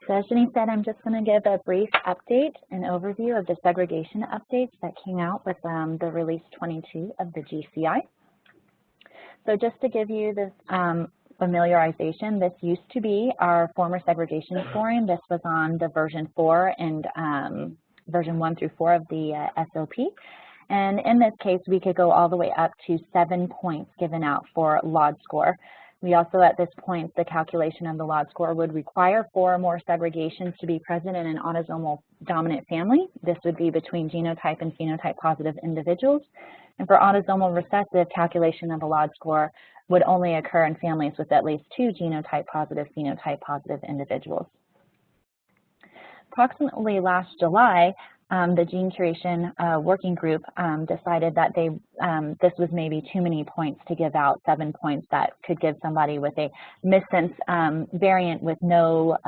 So as Jenny said, I'm just going to give a brief update, an overview of the segregation updates that came out with the release 22 of the GCI. So just to give you this familiarization, this used to be our former segregation scoring. This was on the version 4 and version 1 through 4 of the SOP. And in this case, we could go all the way up to 7 points given out for LOD score. We also, at this point, the calculation of the LOD score would require 4 or more segregations to be present in an autosomal dominant family. This would be between genotype and phenotype positive individuals. And for autosomal recessive, calculation of a LOD score would only occur in families with at least 2 genotype positive, phenotype positive individuals. Approximately last July, the Gene Curation Working Group decided that this was maybe too many points to give out, 7 points that could give somebody with a missense variant with no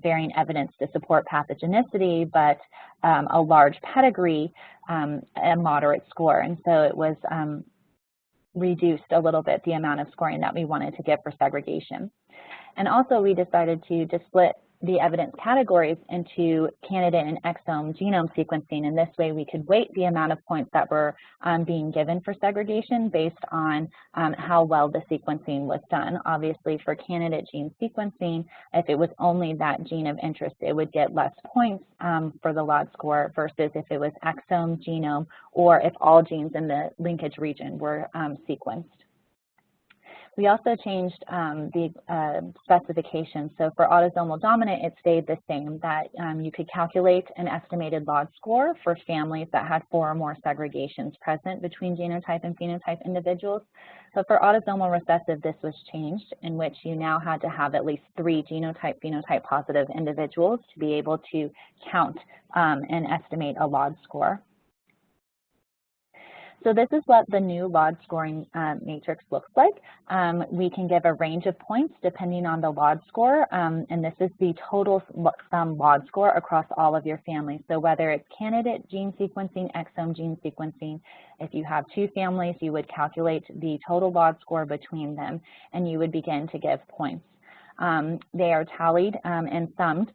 variant evidence to support pathogenicity, but a large pedigree, a moderate score. And so it was reduced a little bit the amount of scoring that we wanted to give for segregation. And also we decided to just split the evidence categories into candidate and exome genome sequencing, and this way we could weight the amount of points that were being given for segregation based on how well the sequencing was done. Obviously, for candidate gene sequencing, if it was only that gene of interest, it would get less points for the LOD score versus if it was exome, genome, or if all genes in the linkage region were sequenced. We also changed the specifications. So for autosomal dominant, it stayed the same, that you could calculate an estimated LOD score for families that had 4 or more segregations present between genotype and phenotype individuals. But for autosomal recessive, this was changed, in which you now had to have at least 3 genotype phenotype positive individuals to be able to count and estimate a LOD score. So this is what the new LOD scoring matrix looks like. We can give a range of points depending on the LOD score, and this is the total sum LOD score across all of your families. So whether it's candidate gene sequencing, exome gene sequencing, if you have 2 families, you would calculate the total LOD score between them, and you would begin to give points. They are tallied and summed.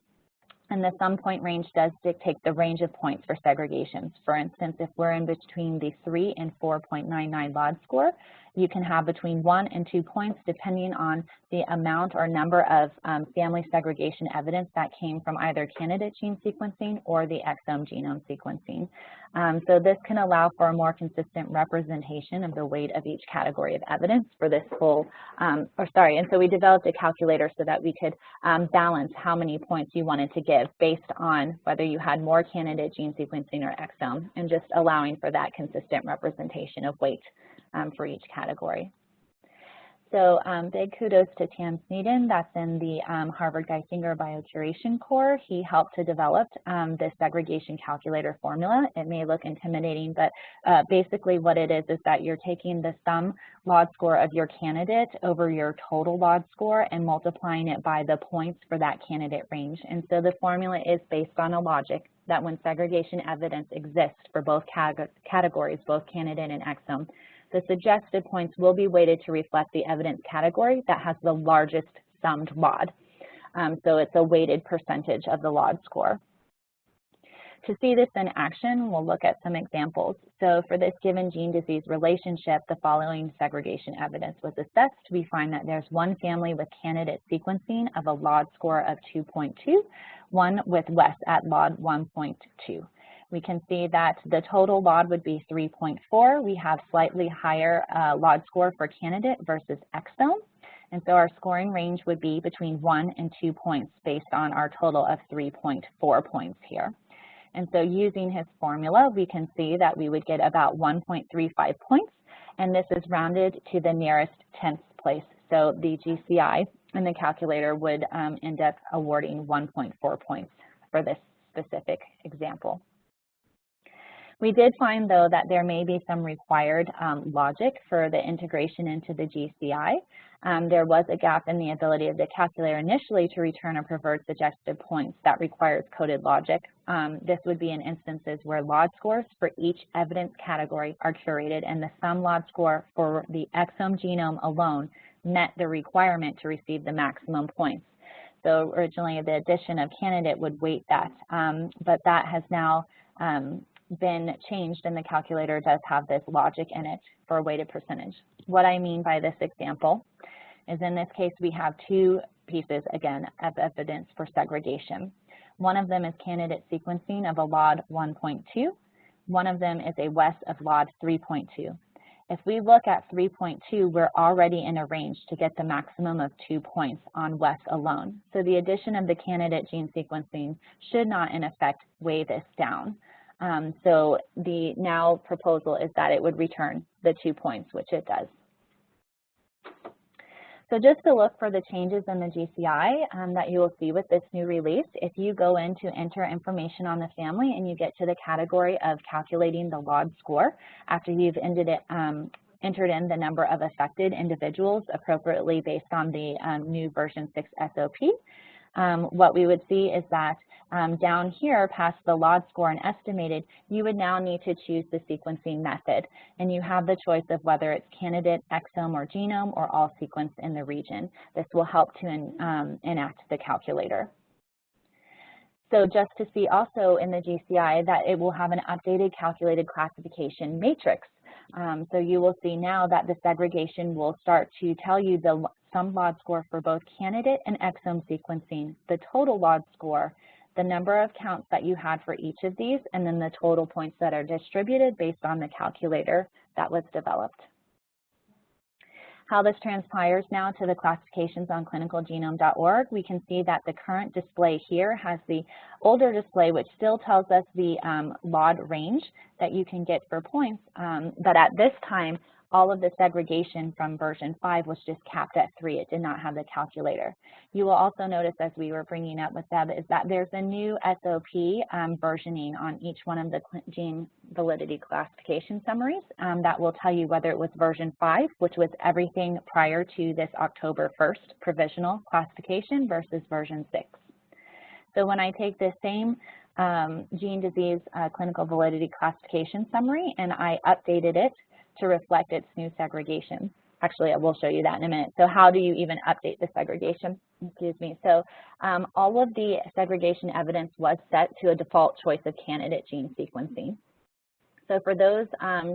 And the sum point range does dictate the range of points for segregations. For instance, if we're in between the 3 and 4.99 LOD score, you can have between 1 and 2 points depending on the amount or number of family segregation evidence that came from either candidate gene sequencing or the exome genome sequencing. So this can allow for a more consistent representation of the weight of each category of evidence for this whole, and so we developed a calculator so that we could balance how many points you wanted to give based on whether you had more candidate gene sequencing or exome, and just allowing for that consistent representation of weight for each category. So big kudos to SNEDDON, that's in the Harvard Geisinger Biocuration Core. He helped to develop this segregation calculator formula. It may look intimidating, but basically what it is that you're taking the sum LOD score of your candidate over your total LOD score and multiplying it by the points for that candidate range. And so the formula is based on a logic that when segregation evidence exists for both categories, both candidate and exome, the suggested points will be weighted to reflect the evidence category that has the largest summed LOD. So it's a weighted percentage of the LOD score. To see this in action, we'll look at some examples. So for this given gene disease relationship, the following segregation evidence was assessed. We find that there's 1 family with candidate sequencing of a LOD score of 2.2, 1 with West at LOD 1.2. We can see that the total LOD would be 3.4. We have slightly higher LOD score for candidate versus exome. And so our scoring range would be between 1 and 2 points based on our total of 3.4 points here. And so using his formula, we can see that we would get about 1.35 points, and this is rounded to the nearest 10th place. So the GCI and the calculator would end up awarding 1.4 points for this specific example. We did find, though, that there may be some required logic for the integration into the GCI. There was a gap in the ability of the calculator initially to return or preferred suggested points that requires coded logic. This would be in instances where LOD scores for each evidence category are curated, and the sum LOD score for the exome genome alone met the requirement to receive the maximum points. So originally the addition of candidate would weight that, but that has now been changed, and the calculator does have this logic in it for a weighted percentage. What I mean by this example is in this case we have two pieces, again, of evidence for segregation. One of them is candidate sequencing of a LOD 1.2. One of them is a WES of LOD 3.2. If we look at 3.2, we're already in a range to get the maximum of 2 points on WES alone. So the addition of the candidate gene sequencing should not, in effect, weigh this down. So the now proposal is that it would return the 2 points, which it does. So just to look for the changes in the GCI that you will see with this new release, if you go in to enter information on the family and you get to the category of calculating the LOD score, after you've entered in the number of affected individuals appropriately based on the new version 6 SOP, what we would see is that down here past the LOD score and estimated, you would now need to choose the sequencing method, and you have the choice of whether it's candidate, exome, or genome, or all sequenced in the region. This will help to enact the calculator. So just to see also in the GCI that it will have an updated calculated classification matrix. So you will see now that the segregation will start to tell you the sum LOD score for both candidate and exome sequencing, the total LOD score, the number of counts that you had for each of these, and then the total points that are distributed based on the calculator that was developed. How this transpires now to the classifications on clinicalgenome.org, we can see that the current display here has the older display, which still tells us the LOD range that you can get for points, but at this time, all of the segregation from version 5 was just capped at 3. It did not have the calculator. You will also notice, as we were bringing up with Deb, is that there's a new SOP versioning on each one of the gene validity classification summaries that will tell you whether it was version 5, which was everything prior to this October 1st provisional classification, versus version 6. So when I take this same gene disease clinical validity classification summary and I updated it to reflect its new segregation. Actually, I will show you that in a minute. So how do you even update the segregation? Excuse me. So all of the segregation evidence was set to a default choice of candidate gene sequencing. So for those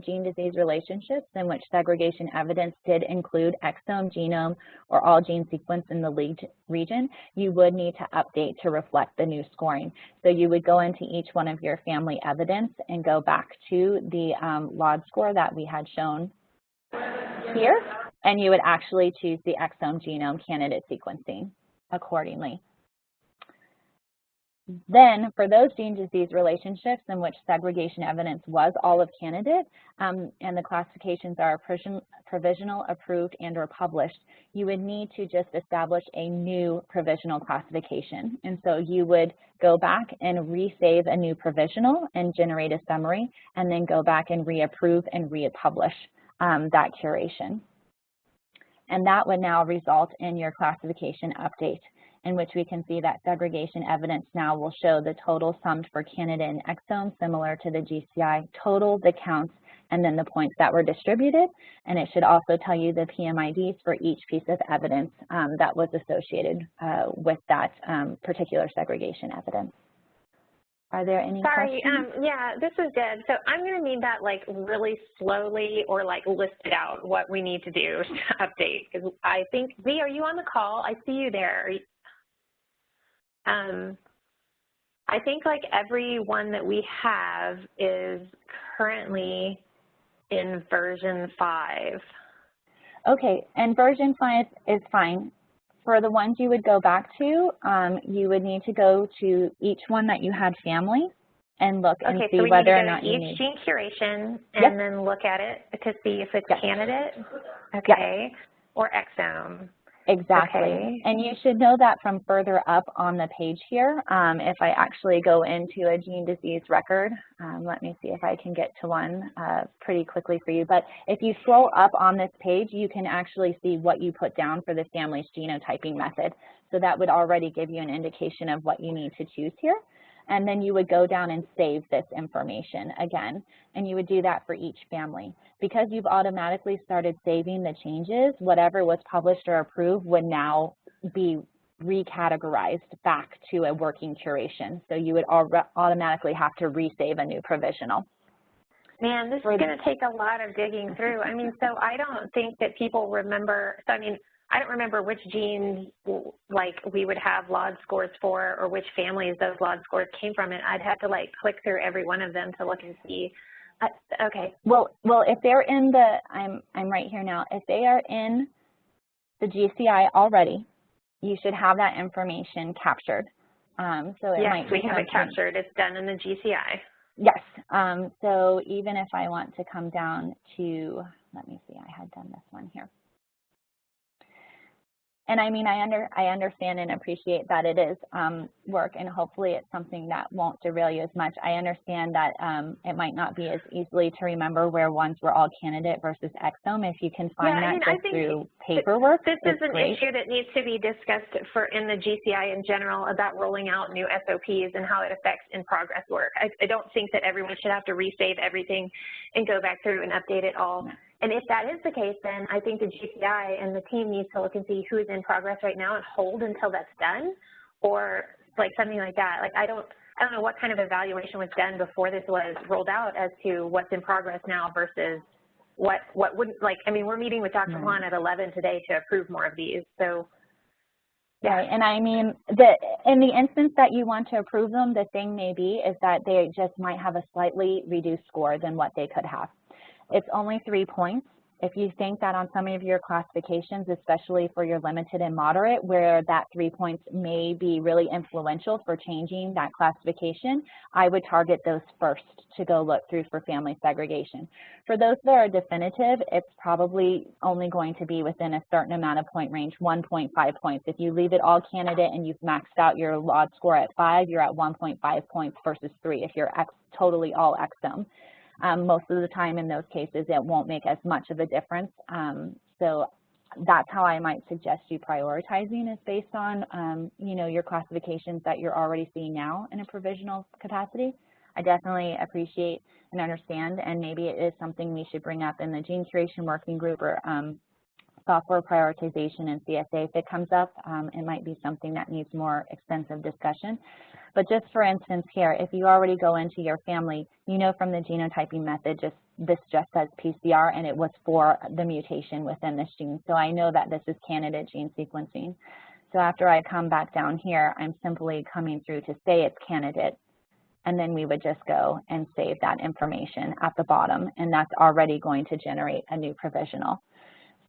gene disease relationships in which segregation evidence did include exome, genome, or all gene sequence in the lead region, you would need to update to reflect the new scoring. So you would go into each one of your family evidence and go back to the LOD score that we had shown here, and you would actually choose the exome genome candidate sequencing accordingly. Then, for those gene disease relationships in which segregation evidence was all of candidate and the classifications are provisional, approved, and or published, you would need to just establish a new provisional classification. And so you would go back and resave a new provisional and generate a summary, and then go back and reapprove and republish that curation. And that would now result in your classification update, in which we can see that segregation evidence now will show the total summed for candidate and exome, similar to the GCI total, the counts, and then the points that were distributed. And it should also tell you the PMIDs for each piece of evidence that was associated with that particular segregation evidence. Are there any questions? Yeah, this is good. So I'm going to need that like really slowly, or like listed out what we need to do to update. Because I think, Z, are you on the call? I see you there. I think like every one that we have is currently in version 5. Okay, and version 5 is fine. For the ones you would go back to, you would need to go to each one that you had family and look and see whether or not you need. Each gene curation and then look at it to see if it's candidate, or exome. Exactly. Okay. And you should know that from further up on the page here. If I actually go into a gene disease record, let me see if I can get to one pretty quickly for you. But if you scroll up on this page, you can actually see what you put down for the family's genotyping method. So that would already give you an indication of what you need to choose here. And then you would go down and save this information again. And you would do that for each family. Because you've automatically started saving the changes, whatever was published or approved would now be recategorized back to a working curation. So you would automatically have to resave a new provisional. Man, this is going to take a lot of digging through. I mean, so I don't think that people remember, so I mean, I don't remember which genes, like, we would have LOD scores for, or which families those LOD scores came from, and I'd have to, like, click through every one of them to look and see. Okay. Well, if they're in the, I'm right here now, if they are in the GCI already, you should have that information captured. So it might be we have it captured. It's done in the GCI. Yes. So even if I want to come down to, let me see, I had done this one here. And I mean, I understand and appreciate that it is work, and hopefully it's something that won't derail you as much. I understand that it might not be as easily to remember where ones were all candidate versus exome. If you can find that just through paperwork, this is an issue that needs to be discussed in the GCI in general about rolling out new SOPs and how it affects in-progress work. I don't think that everyone should have to resave everything and go back through and update it all. And if that is the case, then I think the GCI and the team needs to look and see who is in progress right now and hold until that's done, or like something like that. Like I don't know what kind of evaluation was done before this was rolled out as to what's in progress now versus what wouldn't, like, I mean, we're meeting with Dr. Juan at 11 today to approve more of these. So yeah. Right, and I mean, in the instance that you want to approve them, the thing may be is that they just might have a slightly reduced score than what they could have. It's only 3 points. If you think that on some of your classifications, especially for your limited and moderate, where that 3 points may be really influential for changing that classification, I would target those first to go look through for family segregation. For those that are definitive, it's probably only going to be within a certain amount of point range, 1.5 points. If you leave it all candidate and you've maxed out your LOD score at 5, you're at 1.5 points versus 3 if you're totally all exome. Most of the time in those cases, it won't make as much of a difference. So that's how I might suggest you prioritizing, is based on, you know, your classifications that you're already seeing now in a provisional capacity. I definitely appreciate and understand, and maybe it is something we should bring up in the gene curation working group or software prioritization and CSA. If it comes up, it might be something that needs more extensive discussion. But just for instance here, if you already go into your family, you know from the genotyping method, this just says PCR, and it was for the mutation within this gene. So I know that this is candidate gene sequencing. So after I come back down here, I'm simply coming through to say it's candidate, and then we would just go and save that information at the bottom, and that's already going to generate a new provisional.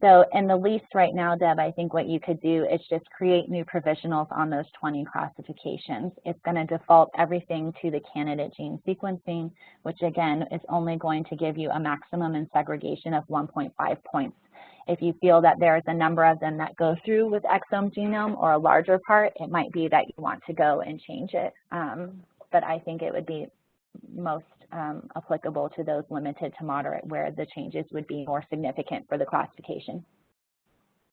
So in the least right now, Deb, I think what you could do is just create new provisionals on those 20 classifications. It's going to default everything to the candidate gene sequencing, which again is only going to give you a maximum in segregation of 1.5 points. If you feel that there's a number of them that go through with exome genome or a larger part, it might be that you want to go and change it. But I think it would be most applicable to those limited to moderate, where the changes would be more significant for the classification.